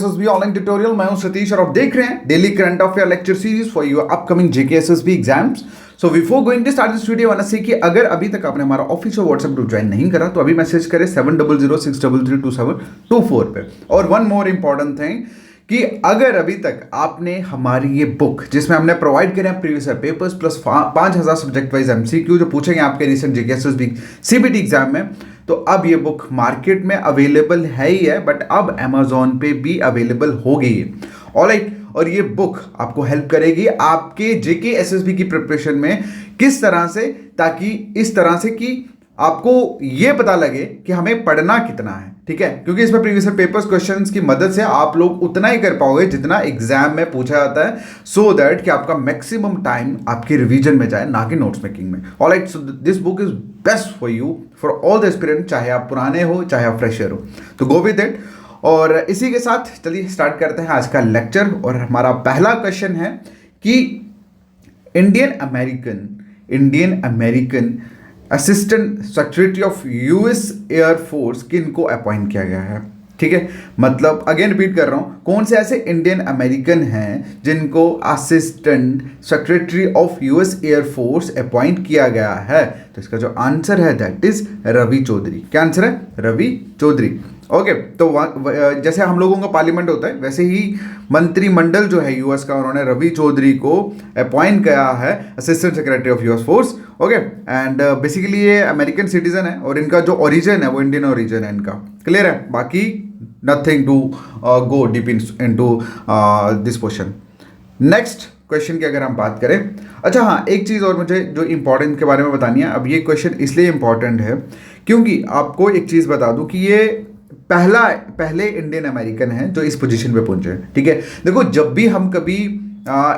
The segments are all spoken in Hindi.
SSB online tutorial. मैं हूं सतीश और आप देख रहे हैं daily current affair lecture series for your upcoming JK SSB exams. So before going to start this video want to say कि अगर अभी तक आपने हमारा ऑफिशियल व्हाट्सएप ग्रुप ज्वाइन नहीं करा तो अभी मैसेज करें 7006332724 पे। और वन मोर इंपॉर्टेंट थिंग कि अगर अभी तक आपने हमारी ये बुक जिसमें हमने प्रोवाइड करे हैं previous year papers plus 5000 subject wise MCQ जो पूछेंगे आपके रिसेंट जेके एसएसबी सीबीटी एग्जाम में, तो अब ये बुक मार्केट में अवेलेबल है ही है, बट अब अमेजोन पे भी अवेलेबल हो गई है। ऑलराइट, और ये बुक आपको हेल्प करेगी आपके जेके एसएसबी की प्रिपरेशन में किस तरह से, ताकि इस तरह से कि आपको ये पता लगे कि हमें पढ़ना कितना है। ठीक है, क्योंकि इसमें प्रीवियस पेपर्स क्वेश्चंस की मदद से आप लोग उतना ही कर पाओगे जितना एग्जाम में पूछा जाता है, सो दैट कि आपका मैक्सिमम टाइम आपके रिवीजन में जाए, ना कि नोट्स मेकिंग में। Alright, so this book is best for you for all the aspirant, चाहे आप पुराने हो चाहे आप फ्रेशर हो, तो गो विद इट। और इसी के साथ चलिए स्टार्ट करते हैं आज का लेक्चर। और हमारा पहला क्वेश्चन है कि Indian American assistant secretary of US air force किनको अपॉइंट किया गया है। ठीक है, मतलब अगेन रिपीट कर रहा हूं, कौन से ऐसे इंडियन अमेरिकन हैं जिनको assistant secretary of US Air Force appoint किया गया है। तो इसका जो आंसर है दैट इज रवि चौधरी। क्या आंसर है? रवि चौधरी। ओके, तो जैसे हम लोगों का पार्लियामेंट होता है वैसे ही मंत्रिमंडल जो है यूएस का, उन्होंने रवि चौधरी को अपॉइंट किया है assistant secretary of US force. Okay, and basically ये अमेरिकन सिटीजन है और इनका जो ओरिजिन है वो इंडियन ओरिजिन है इनका। क्लियर है? बाकी nothing to go deep into this question. Next question की अगर हम बात करें, अच्छा हाँ, एक चीज़ और मुझे जो इंपॉर्टेंट के बारे में बतानी है। अब ये क्वेश्चन इसलिए इंपॉर्टेंट है क्योंकि आपको एक चीज़ बता दूं कि ये पहले इंडियन अमेरिकन हैं जो इस पोजीशन पे पहुंचे हैं। ठीक है, देखो जब भी हम कभी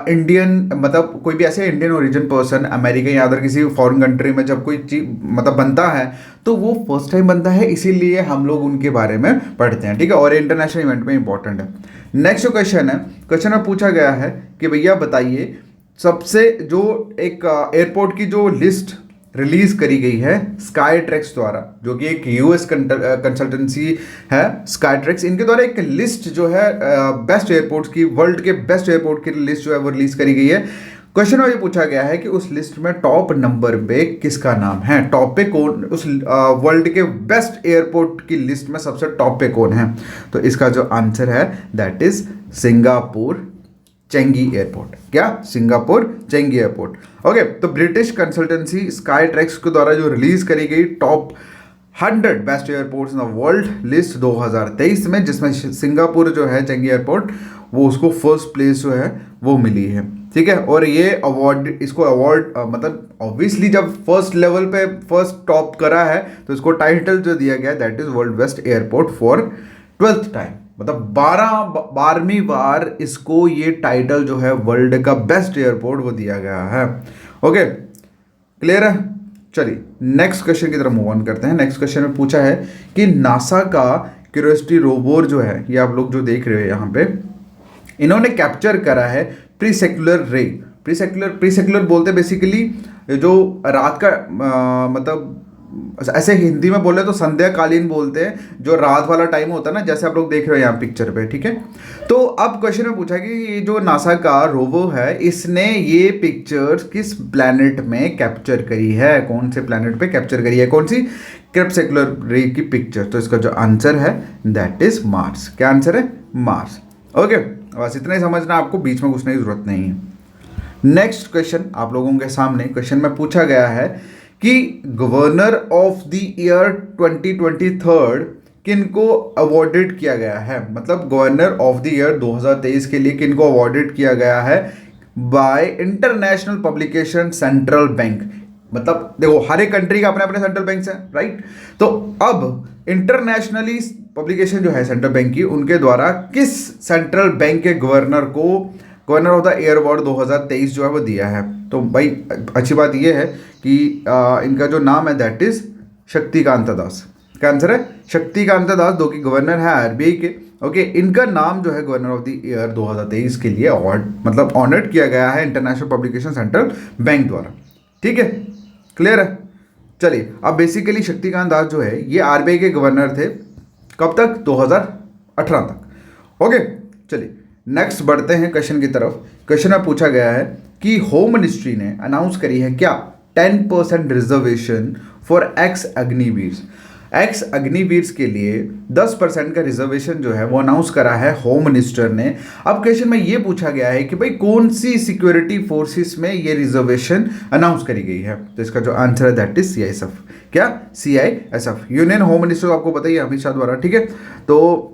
इंडियन मतलब कोई भी ऐसे इंडियन ओरिजिन पर्सन अमेरिका या अदर किसी फॉरेन कंट्री में जब कोई चीज मतलब बनता है तो वो फर्स्ट टाइम बनता है, इसीलिए हम लोग उनके बारे में पढ़ते हैं। ठीक है, और इंटरनेशनल इवेंट में इंपॉर्टेंट है। नेक्स्ट क्वेश्चन है, क्वेश्चन में पूछा गया है कि भैया बताइए सबसे जो एक एयरपोर्ट की जो लिस्ट रिलीज करी गई है स्काई ट्रैक्स द्वारा, जो कि एक यूएस कंसल्टेंसी है स्काई ट्रैक्स, इनके द्वारा एक लिस्ट जो है बेस्ट एयरपोर्ट्स की, वर्ल्ड के बेस्ट एयरपोर्ट की लिस्ट जो है वो रिलीज करी गई है। क्वेश्चन में ये पूछा गया है कि उस लिस्ट में टॉप नंबर पे किसका नाम है, टॉप पे कौन, उस वर्ल्ड के बेस्ट एयरपोर्ट की लिस्ट में सबसे टॉप पे कौन है। तो इसका जो आंसर है that is Singapore Changi airport. क्या? Singapore Changi airport. ओके, तो ब्रिटिश कंसल्टेंसी स्काई ट्रैक्स के द्वारा जो रिलीज करी गई top 100 best airports in the world list 2023 में, जिसमें सिंगापुर जो है चेंगी एयरपोर्ट वो उसको फर्स्ट प्लेस जो है वो मिली है। ठीक है, और ये अवार्ड, इसको अवार्ड मतलब ऑब्वियसली जब फर्स्ट लेवल पे फर्स्ट टॉप करा है तो इसको टाइटल जो दिया गया that is world best airport for 12th time, मतलब 12वीं बार इसको ये टाइटल जो है वर्ल्ड का बेस्ट एयरपोर्ट वो दिया गया है। ओके, क्लियर है? चलिए नेक्स्ट क्वेश्चन की तरफ मूव ऑन करते हैं। नेक्स्ट क्वेश्चन में पूछा है कि नासा का क्यूरियोसिटी रोवर जो है, ये आप लोग जो देख रहे हो यहाँ पे, इन्होंने कैप्चर करा है प्रीसेक्युलर रे। प्रीसेक्युलर बोलते बेसिकली जो रात का मतलब ऐसे हिंदी में बोले तो संध्याकालीन बोलते हैं, जो रात वाला टाइम होता है ना, जैसे आप लोग देख रहे हो यहाँ पिक्चर पे। ठीक है, तो अब क्वेश्चन में पूछा कि ये जो नासा का रोवर है इसने ये पिक्चर्स किस प्लैनेट में कैप्चर करी है, कौन से प्लैनेट पे कैप्चर करी है, कौन सी क्रेप्सेक्युलर रे की पिक्चर। तो इसका जो आंसर है दैट इज मार्स। क्या आंसर है? मार्स। ओके, बस इतना ही समझना, आपको बीच में घुसने की जरूरत नहीं है। नेक्स्ट क्वेश्चन आप लोगों के सामने, क्वेश्चन में पूछा गया है कि गवर्नर ऑफ द ईयर 2023 किनको अवॉर्डेड किया गया है, मतलब गवर्नर ऑफ द ईयर 2023 के लिए किनको अवॉर्डेड किया गया है bye international publication central bank. मतलब देखो हर एक कंट्री का अपने अपने सेंट्रल बैंक है, राइट? तो अब इंटरनेशनली पब्लिकेशन जो है सेंट्रल बैंक की, उनके द्वारा किस सेंट्रल बैंक के गवर्नर को governor of the year award 2023 जो है वो दिया है। तो भाई अच्छी बात ये है कि इनका जो नाम है दैट इज शक्तिकांत दास। क्या आंसर है? शक्तिकांत दास, जो कि गवर्नर है आरबीआई के। ओके, इनका नाम जो है गवर्नर ऑफ द ईयर 2023 के लिए अवार्ड मतलब ऑनर्ड किया गया है इंटरनेशनल पब्लिकेशन सेंट्रल बैंक द्वारा। ठीक है, क्लियर है? चलिए, अब बेसिकली शक्तिकांत दास जो है ये आरबीआई के गवर्नर थे, कब तक? 2018 तक। ओके, चलिए नेक्स्ट बढ़ते हैं क्वेश्चन की तरफ। क्वेश्चन में पूछा गया है कि होम मिनिस्ट्री ने अनाउंस करी है क्या 10% reservation for x Agniveer. X Agniveer के लिए 10% का रिजर्वेशन जो है वो अनाउंस करा है होम मिनिस्टर ने। अब क्वेश्चन में ये पूछा गया है कि भाई कौन सी सिक्योरिटी फोर्सेस में ये रिजर्वेशन अनाउंस करी गई है, तो इसका जो आंसर है दैट इज CISF। क्या? CISF, यूनियन होम मिनिस्टर, आपको पता ही है, अमित शाह द्वारा। ठीक है, तो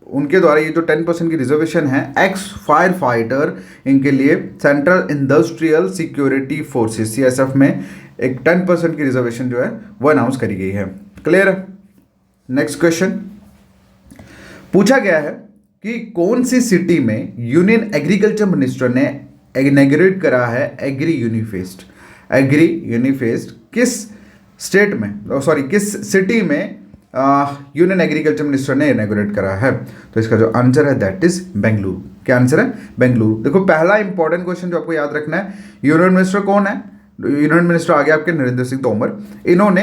उनके द्वारा ये जो 10% की रिजर्वेशन है एक्स फायर फाइटर, इनके लिए central industrial security forces CISF में एक 10% की रिजर्वेशन जो है वो अनाउंस करी गई है। क्लियर है? नेक्स्ट क्वेश्चन पूछा गया है कि कौन सी सिटी में यूनियन एग्रीकल्चर मिनिस्टर ने इनॉग्रेट करा है एग्री यूनिफेस्ट। एग्री यूनिफेस्ट किस स्टेट में, सॉरी किस सिटी में यूनियन एग्रीकल्चर मिनिस्टर ने इनॉग्रेट करा है, तो इसका जो आंसर है दैट इज बेंगलुरु। क्या आंसर है? बेंगलुरु। देखो पहला इंपॉर्टेंट क्वेश्चन जो आपको याद रखना है, यूनियन मिनिस्टर कौन है? यूनियन मिनिस्टर आ गया आपके नरेंद्र सिंह तोमर। इन्होंने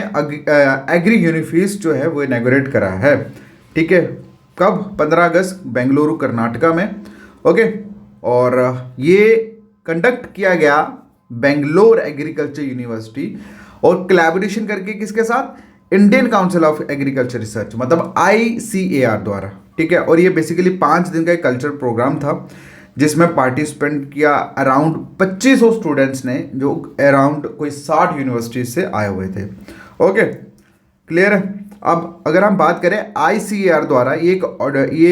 एग्री यूनिफेस्ट जो है वो इनॉग्रेट करा है। ठीक है, कब? 15 अगस्त, बेंगलुरु कर्नाटका में। ओके, और ये कंडक्ट किया गया बेंगलोर एग्रीकल्चर यूनिवर्सिटी और कोलैबोरेशन करके किसके साथ? Indian council of agriculture research, मतलब ICAR द्वारा। ठीक है, और ये बेसिकली 5 दिन का एक कल्चर प्रोग्राम था जिसमें पार्टिसिपेंट किया अराउंड 2500 स्टूडेंट्स ने, जो अराउंड कोई 60 यूनिवर्सिटीज से आए हुए थे। ओके, क्लियर है? अब अगर हम बात करें ICAR द्वारा, ये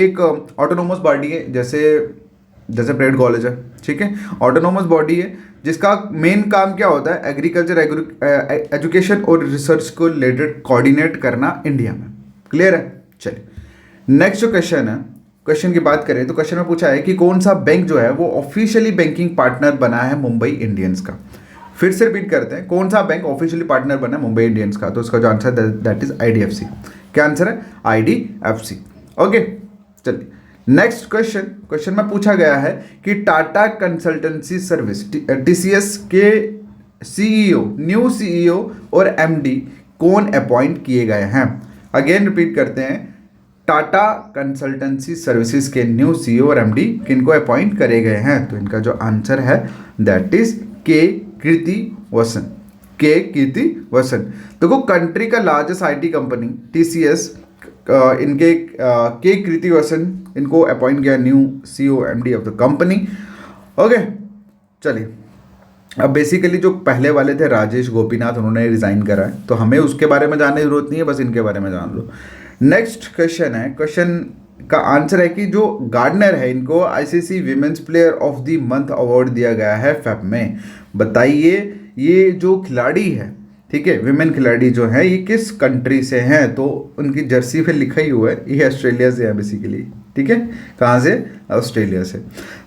एक ऑटोनोमस बॉडी है, जैसे परेड कॉलेज है। ठीक है, ऑटोनोमस बॉडी है जिसका मेन काम क्या होता है? एग्रीकल्चर एजुकेशन और रिसर्च को रिलेटेड कोऑर्डिनेट करना इंडिया में। क्लियर है? चलिए नेक्स्ट जो क्वेश्चन है, क्वेश्चन की बात करें तो क्वेश्चन में पूछा है कि कौन सा बैंक जो है वो ऑफिशियली बैंकिंग पार्टनर बना है मुंबई इंडियंस का। फिर से रिपीट करते हैं, कौन सा बैंक ऑफिशियली पार्टनर बना है मुंबई इंडियंस का, तो उसका जो आंसर दैट इज IDFC। क्या आंसर है? IDFC। ओके, चलिए नेक्स्ट क्वेश्चन में पूछा गया है कि टाटा कंसल्टेंसी सर्विस TCS के न्यू CEO और MD कौन अपॉइंट किए गए हैं। अगेन रिपीट करते हैं, टाटा कंसल्टेंसी सर्विसेज के न्यू CEO और MD किनको अपॉइंट करे गए हैं, तो इनका जो आंसर है दैट इज K कीर्तिवासन। K कीर्तिवासन। देखो कंट्री का लार्जेस्ट IT कंपनी TCS, इनके K कीर्तिवासन इनको अपॉइंट किया new CEO MD of the company. Okay, चलिए अब बेसिकली जो पहले वाले थे राजेश गोपीनाथ, उन्होंने रिजाइन करा है, तो हमें उसके बारे में जानने की जरूरत नहीं है, बस इनके बारे में जान लो। नेक्स्ट क्वेश्चन है, क्वेश्चन का आंसर है कि जो गार्डनर है इनको ICC women's player of the month award दिया गया है फेब में। बताइए ये जो खिलाड़ी है, ठीक है, विमेन खिलाड़ी जो है ये किस कंट्री से हैं, तो उनकी जर्सी पे लिखा ही हुआ है ये ऑस्ट्रेलिया से है बेसिकली। ठीक है, कहाँ से? ऑस्ट्रेलिया से।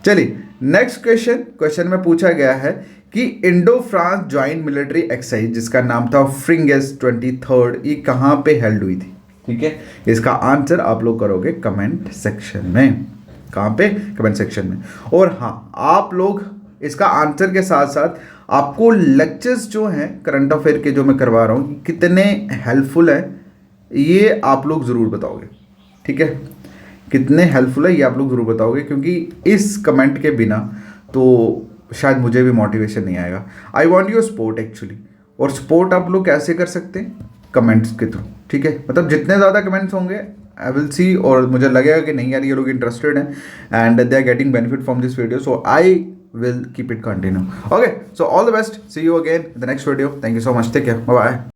चलिए नेक्स्ट क्वेश्चन में पूछा गया है कि Indo France joint military exercise जिसका नाम था फ्रिंगेस 23rd, ये कहाँ पे हेल्ड हुई थी। ठीक है, इसका आंसर आप लोग करोगे कमेंट सेक्शन में। कहाँ पे? कमेंट सेक्शन में। और हाँ, आप लोग इसका आंसर के साथ साथ आपको लेक्चर्स जो हैं करंट अफेयर के जो मैं करवा रहा हूँ कितने हेल्पफुल हैं ये आप लोग ज़रूर बताओगे। ठीक है, कितने हेल्पफुल है ये आप लोग ज़रूर बताओगे, क्योंकि इस कमेंट के बिना तो शायद मुझे भी मोटिवेशन नहीं आएगा। I want your support actually, और सपोर्ट आप लोग कैसे कर सकते हैं? कमेंट्स के थ्रू। ठीक है, मतलब जितने ज़्यादा कमेंट्स होंगे आई विल सी, और मुझे लगेगा कि नहीं यार ये लोग इंटरेस्टेड हैं and they are getting benefit from this video, so I will keep it continue. Okay, so all the best, see you again in the next video. Thank you so much, take care, bye bye.